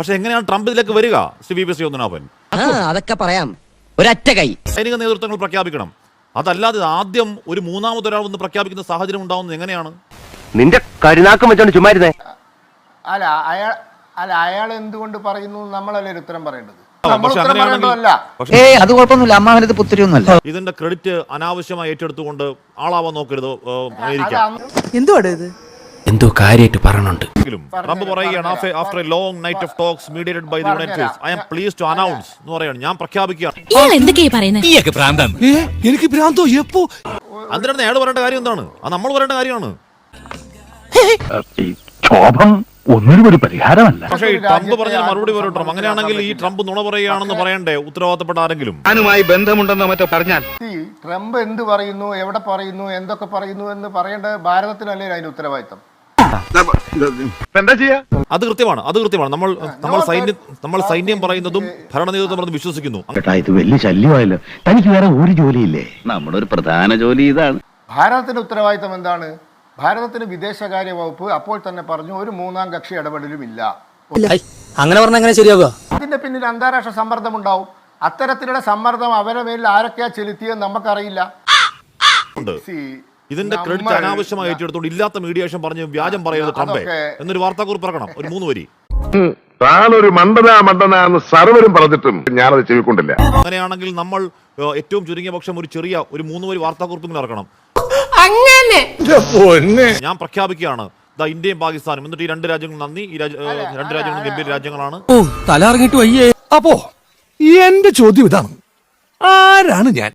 പക്ഷെ എങ്ങനെയാണ് ട്രംപ് ഇതിലേക്ക് വരിക? ശ്രീ വി പി ശ്രീധരനാഥൻ, അതൊക്കെ പറയാം. ഒരൊറ്റ കൈ സൈനിക നേതൃത്വങ്ങൾ പ്രഖ്യാപിക്കണം. അതല്ലാതെ ആദ്യം ഒരു മൂന്നാമതൊരാൾ ഒന്ന് പ്രഖ്യാപിക്കുന്ന സാഹചര്യം ഉണ്ടാവുന്നത് എങ്ങനെയാണ്? നിന്റെ കരുനാക്കം വെച്ചോണ്ട് ചുമ്മാരുന്നേ. അയാൾ എന്തുകൊണ്ട് പറയുന്നു നമ്മളല്ലേ ഉത്തരം പറയേണ്ടത്? അത് കുഴപ്പമൊന്നുമില്ല. അമ്മാവനത് പുത്തിരിയൊന്നുമല്ല. ഇതിന്റെ ക്രെഡിറ്റ് അനാവശ്യമായി ഏറ്റെടുത്തുകൊണ്ട് ആളാവാൻ നോക്കരുത്. എന്തുവാണ് ഇത്? എന്തോ കാര്യമായിട്ട് പറഞ്ഞുണ്ട്. ട്രംപ് പറയുകയാണ്, after a long night of talks mediated by the United States I am pleased to announce എന്ന് പറയാണ്. ഞാൻ പ്രഖ്യാപിക്കുകയാണ്. എനിക്ക് ഭ്രാന്തോ എപ്പോ? അതിനാണ് അയാൾ പറയേണ്ട കാര്യം എന്താണ്? അത് നമ്മൾ പറയേണ്ട കാര്യമാണ്. ക്ഷോഭം ഒന്നിനും ഒരു പരിഹാരമല്ല. പക്ഷേ ട്രംപ് പറഞ്ഞാൽ മറുപടി പറയട്ടെ. അങ്ങനെയാണെങ്കിൽ ഈ ട്രംപ് നുണ പറയുകയാണെന്ന് പറയണ്ടേ ഉത്തരവാദിത്തപ്പെട്ട ആരെങ്കിലും? ഞാനുമായി ബന്ധമുണ്ടെന്ന് മറ്റോ പറഞ്ഞാൽ ട്രംപ് എന്ത് പറയുന്നു, എവിടെ പറയുന്നു, എന്തൊക്കെ പറയുന്നു എന്ന് പറയേണ്ടത് ഭാരതത്തിനല്ലേ അതിന്റെ ഉത്തരവാദിത്തം? എന്താ ചെയ്യാ? അത് കൃത്യമാണ്. നമ്മൾ സൈന്യം പറയുന്നതും ഭരണ നേതൃത്വം പറയുന്നതും വിശ്വസിക്കുന്നു. ഇത് വലിയ ശല്യമായല്ലോ. തനിക്ക് വേറെ ഒരു ജോലിയില്ലേ? നമ്മുടെ ഒരു പ്രധാന ജോലി ഇതാണ്. ഭാരതത്തിന്റെ ഉത്തരവാദിത്തം എന്താണ്? ഭാരതത്തിന് വിദേശകാര്യ വകുപ്പ് അപ്പോൾ തന്നെ പറഞ്ഞു ഒരു മൂന്നാം കക്ഷി ഇടപെടലും ഇല്ല. അങ്ങനെ പറഞ്ഞ എങ്ങനെ ശരിയാവുക? അതിന്റെ പിന്നിൽ അന്താരാഷ്ട്ര സമ്മർദ്ദം ഉണ്ടാവും. അത്തരത്തിലുള്ള സമ്മർദ്ദം അവരുടെ മേലിൽ ആരൊക്കെയാ ചെലുത്തിയെന്ന് നമുക്കറിയില്ല. ഇതിന്റെ ക്രെഡിറ്റ് അനാവശ്യമായി ഏറ്റെടുത്തോണ്ട് ഇല്ലാത്ത മീഡിയേഷൻ പറഞ്ഞ് വ്യാജം പറയുന്നത് ട്രംപേ എന്നൊരു വാർത്താക്കുറിപ്പ് ഇറക്കണം. ഒരു 3 വരി. താനൊരു മണ്ടനാന്ന് സർവരും പറഞ്ഞിട്ടും ഞാനത് ചെവിക്കൊണ്ടില്ല. അങ്ങനെയാണെങ്കിൽ നമ്മൾ ഏറ്റവും ചുരുങ്ങിയ പക്ഷം ഒരു 3 വരി വാർത്താക്കുറിപ്പ് ഇറക്കണം. ഞാൻ പ്രഖ്യാപിക്കുകയാണ്, ഇന്ത്യയും പാകിസ്ഥാനും, എന്നിട്ട് ഈ 2 രാജ്യങ്ങൾ നന്ദി, ഈ 2 രാജ്യങ്ങളും ഗംഭീര രാജ്യങ്ങളാണ്. തലറിഞ്ഞിട്ട് വയ്യേ. അപ്പോ എന്റെ ചോദ്യം ഇതാണ്, ആരാണ് ഞാൻ?